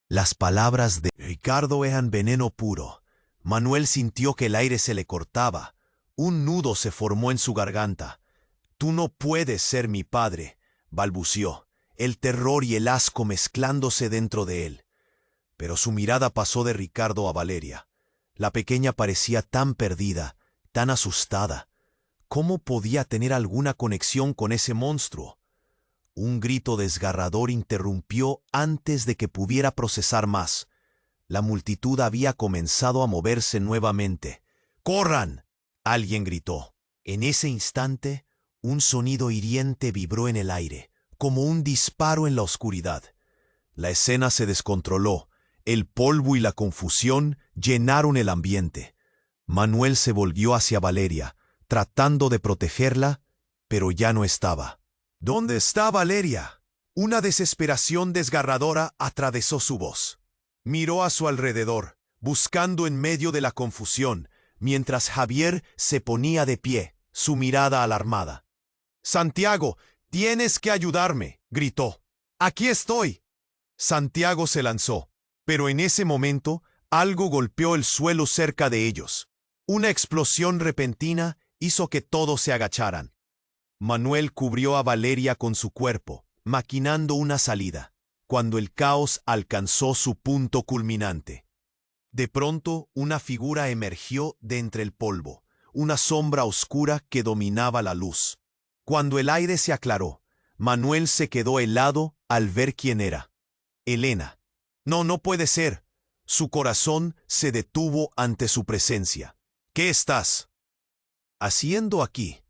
Las palabras de Ricardo eran veneno puro. Manuel sintió que el aire se le cortaba. Un nudo se formó en su garganta. «Tú no puedes ser mi padre», balbució, el terror y el asco mezclándose dentro de él. Pero su mirada pasó de Ricardo a Valeria. La pequeña parecía tan perdida, tan asustada. ¿Cómo podía tener alguna conexión con ese monstruo? Un grito desgarrador interrumpió antes de que pudiera procesar más. La multitud había comenzado a moverse nuevamente. «¡Corran!», alguien gritó. En ese instante, un sonido hiriente vibró en el aire, como un disparo en la oscuridad. La escena se descontroló. El polvo y la confusión llenaron el ambiente. Manuel se volvió hacia Valeria, tratando de protegerla, pero ya no estaba. «¿Dónde está Valeria?». Una desesperación desgarradora atravesó su voz. Miró a su alrededor, buscando en medio de la confusión, mientras Javier se ponía de pie, su mirada alarmada. «Santiago, tienes que ayudarme», gritó. «Aquí estoy». Santiago se lanzó, pero en ese momento algo golpeó el suelo cerca de ellos. Una explosión repentina hizo que todos se agacharan. Manuel cubrió a Valeria con su cuerpo, maquinando una salida, cuando el caos alcanzó su punto culminante. De pronto, una figura emergió de entre el polvo, una sombra oscura que dominaba la luz. Cuando el aire se aclaró, Manuel se quedó helado al ver quién era. Elena. No, no puede ser. Su corazón se detuvo ante su presencia. ¿Qué estás haciendo aquí?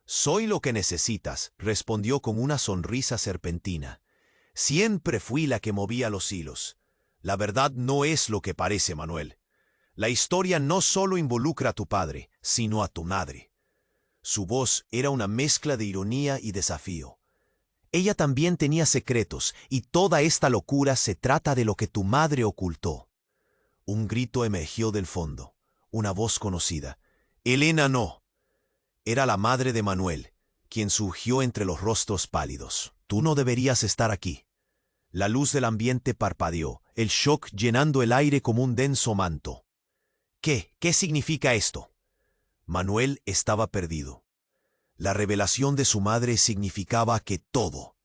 Soy lo que necesitas, respondió con una sonrisa serpentina. Siempre fui la que movía los hilos. La verdad no es lo que parece, Manuel. La historia no solo involucra a tu padre, sino a tu madre. Su voz era una mezcla de ironía y desafío. Ella también tenía secretos, y toda esta locura se trata de lo que tu madre ocultó. Un grito emergió del fondo, una voz conocida. Elena no. Era la madre de Manuel, quien surgió entre los rostros pálidos. Tú no deberías estar aquí. La luz del ambiente parpadeó, el shock llenando el aire como un denso manto. ¿Qué significa esto? Manuel estaba perdido. La revelación de su madre significaba que todo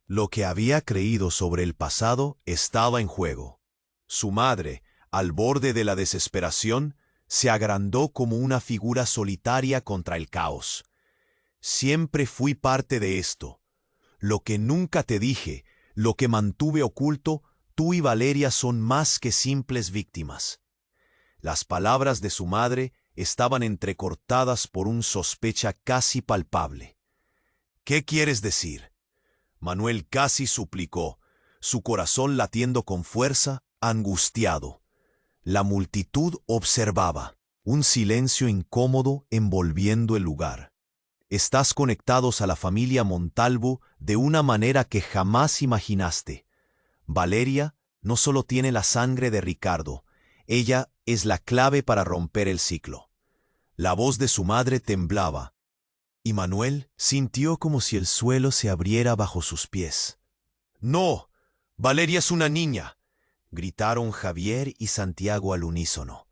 lo que había creído sobre el pasado estaba en juego. Su madre, al borde de la desesperación, se agrandó como una figura solitaria contra el caos. Siempre fui parte de esto. Lo que nunca te dije, lo que mantuve oculto, tú y Valeria son más que simples víctimas. Las palabras de su madre estaban entrecortadas por una sospecha casi palpable. ¿Qué quieres decir? Manuel casi suplicó, su corazón latiendo con fuerza, angustiado. La multitud observaba, un silencio incómodo envolviendo el lugar. Estás conectados a la familia Montalvo de una manera que jamás imaginaste. Valeria no solo tiene la sangre de Ricardo, ella es la clave para romper el ciclo. La voz de su madre temblaba, y Manuel sintió como si el suelo se abriera bajo sus pies. ¡No! ¡Valeria es una niña!, gritaron Javier y Santiago al unísono.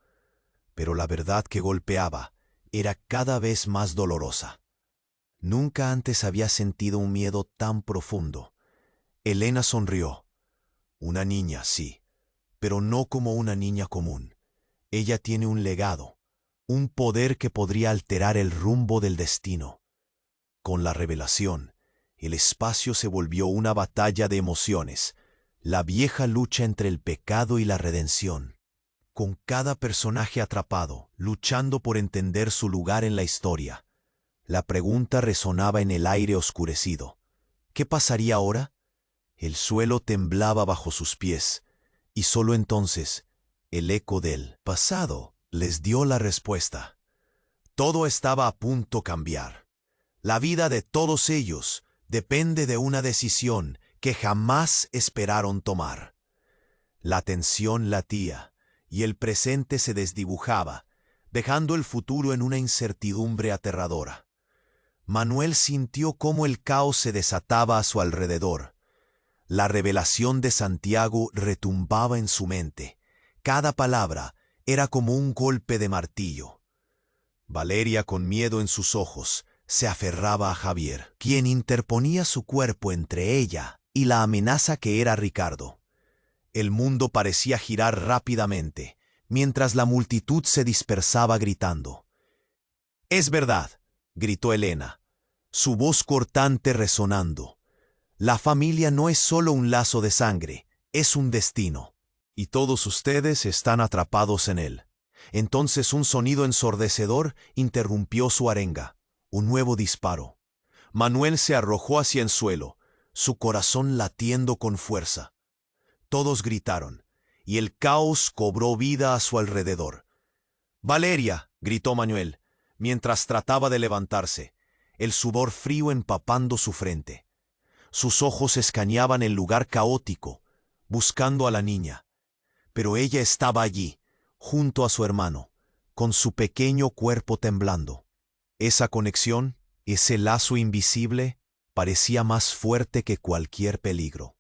Pero la verdad que golpeaba era cada vez más dolorosa. Nunca antes había sentido un miedo tan profundo. Elena sonrió. Una niña, sí, pero no como una niña común. Ella tiene un legado, un poder que podría alterar el rumbo del destino. Con la revelación, el espacio se volvió una batalla de emociones, la vieja lucha entre el pecado y la redención. Con cada personaje atrapado, luchando por entender su lugar en la historia. La pregunta resonaba en el aire oscurecido. ¿Qué pasaría ahora? El suelo temblaba bajo sus pies, y solo entonces, el eco del pasado les dio la respuesta. Todo estaba a punto de cambiar. La vida de todos ellos depende de una decisión que jamás esperaron tomar. La tensión latía, y el presente se desdibujaba, dejando el futuro en una incertidumbre aterradora. Manuel sintió cómo el caos se desataba a su alrededor. La revelación de Santiago retumbaba en su mente. Cada palabra era como un golpe de martillo. Valeria, con miedo en sus ojos, se aferraba a Javier, quien interponía su cuerpo entre ella y la amenaza que era Ricardo. El mundo parecía girar rápidamente, mientras la multitud se dispersaba gritando. «Es verdad», gritó Elena, su voz cortante resonando. «La familia no es solo un lazo de sangre, es un destino. Y todos ustedes están atrapados en él». Entonces un sonido ensordecedor interrumpió su arenga. Un nuevo disparo. Manuel se arrojó hacia el suelo, su corazón latiendo con fuerza. Todos gritaron, y el caos cobró vida a su alrededor. «¡Valeria!», gritó Manuel, mientras trataba de levantarse, el sudor frío empapando su frente. Sus ojos escaneaban el lugar caótico, buscando a la niña. Pero ella estaba allí, junto a su hermano, con su pequeño cuerpo temblando. Esa conexión, ese lazo invisible, parecía más fuerte que cualquier peligro.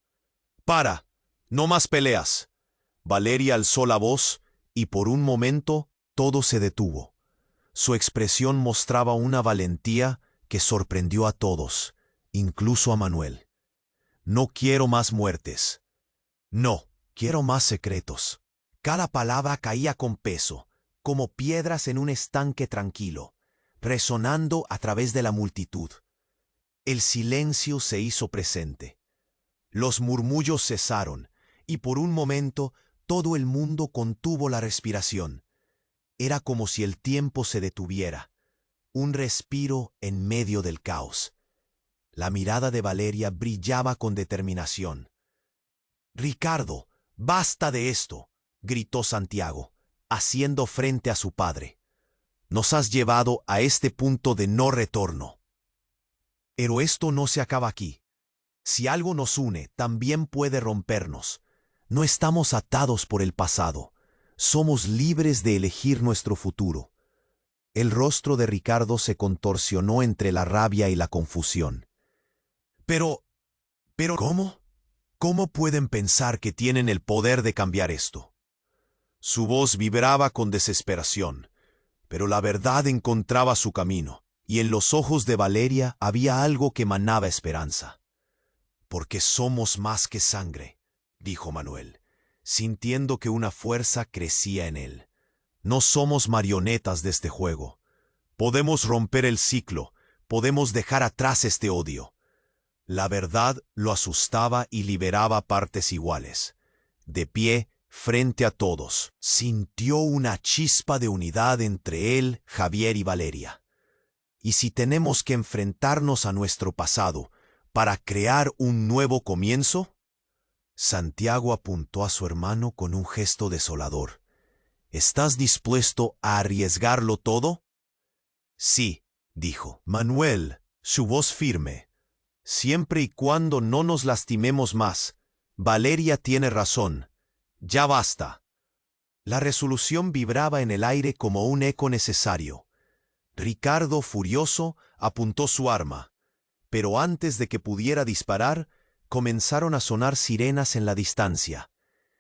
«¡Para!», No más peleas. Valeria alzó la voz y por un momento todo se detuvo. Su expresión mostraba una valentía que sorprendió a todos, incluso a Manuel. No quiero más muertes. No, quiero más secretos. Cada palabra caía con peso, como piedras en un estanque tranquilo, resonando a través de la multitud. El silencio se hizo presente. Los murmullos cesaron, y por un momento todo el mundo contuvo la respiración. Era como si el tiempo se detuviera, un respiro en medio del caos. La mirada de Valeria brillaba con determinación. «Ricardo, basta de esto», gritó Santiago, haciendo frente a su padre. «Nos has llevado a este punto de no retorno». Pero esto no se acaba aquí. Si algo nos une, también puede rompernos. No estamos atados por el pasado. Somos libres de elegir nuestro futuro. El rostro de Ricardo se contorsionó entre la rabia y la confusión. Pero, ¿cómo? ¿Cómo pueden pensar que tienen el poder de cambiar esto? Su voz vibraba con desesperación, pero la verdad encontraba su camino, y en los ojos de Valeria había algo que emanaba esperanza. «Porque somos más que sangre», dijo Manuel, sintiendo que una fuerza crecía en él. «No somos marionetas de este juego. Podemos romper el ciclo, podemos dejar atrás este odio». La verdad lo asustaba y liberaba partes iguales. De pie, frente a todos, sintió una chispa de unidad entre él, Javier y Valeria. ¿Y si tenemos que enfrentarnos a nuestro pasado para crear un nuevo comienzo? Santiago apuntó a su hermano con un gesto desolador. ¿Estás dispuesto a arriesgarlo todo? Sí, dijo Manuel, su voz firme. Siempre y cuando no nos lastimemos más. Valeria tiene razón. Ya basta. La resolución vibraba en el aire como un eco necesario. Ricardo, furioso, apuntó su arma. Pero antes de que pudiera disparar, comenzaron a sonar sirenas en la distancia.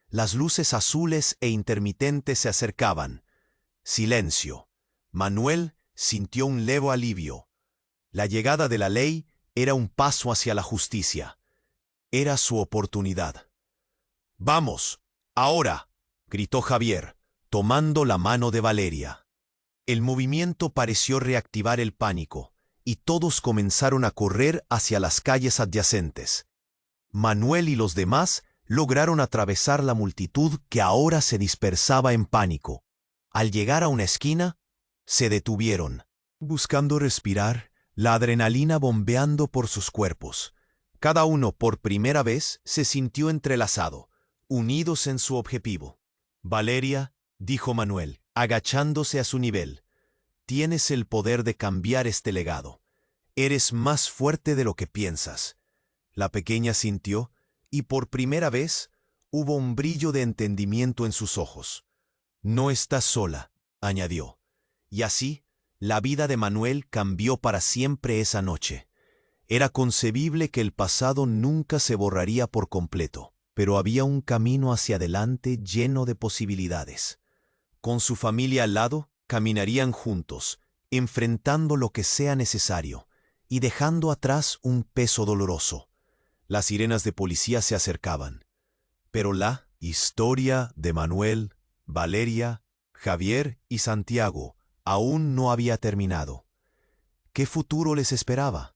Las luces azules e intermitentes se acercaban. Silencio. Manuel sintió un leve alivio. La llegada de la ley era un paso hacia la justicia. Era su oportunidad. «Vamos, ahora», gritó Javier, tomando la mano de Valeria. El movimiento pareció reactivar el pánico, y todos comenzaron a correr hacia las calles adyacentes. Manuel y los demás lograron atravesar la multitud que ahora se dispersaba en pánico. Al llegar a una esquina, se detuvieron, buscando respirar, la adrenalina bombeando por sus cuerpos. Cada uno por primera vez se sintió entrelazado, unidos en su objetivo. «Valeria», dijo Manuel, agachándose a su nivel, «tienes el poder de cambiar este legado. Eres más fuerte de lo que piensas». La pequeña sintió, y por primera vez hubo un brillo de entendimiento en sus ojos. «No estás sola», añadió, y así, la vida de Manuel cambió para siempre esa noche. Era concebible que el pasado nunca se borraría por completo, pero había un camino hacia adelante lleno de posibilidades. Con su familia al lado, caminarían juntos, enfrentando lo que sea necesario, y dejando atrás un peso doloroso. Las sirenas de policía se acercaban. Pero la historia de Manuel, Valeria, Javier y Santiago aún no había terminado. ¿Qué futuro les esperaba?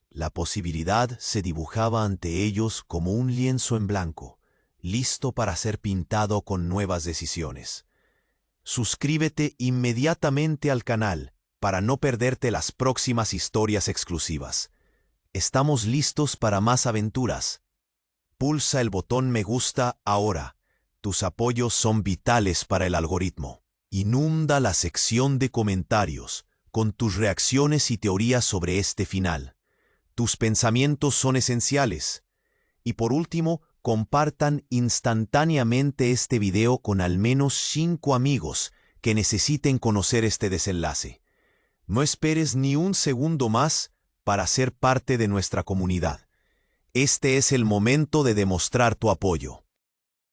La posibilidad se dibujaba ante ellos como un lienzo en blanco, listo para ser pintado con nuevas decisiones. Suscríbete inmediatamente al canal para no perderte las próximas historias exclusivas. Estamos listos para más aventuras. Pulsa el botón me gusta ahora. Tus apoyos son vitales para el algoritmo. Inunda la sección de comentarios con tus reacciones y teorías sobre este final. Tus pensamientos son esenciales. Y por último, compartan instantáneamente este video con al menos 5 amigos que necesiten conocer este desenlace. No esperes ni un segundo más para ser parte de nuestra comunidad. Este es el momento de demostrar tu apoyo.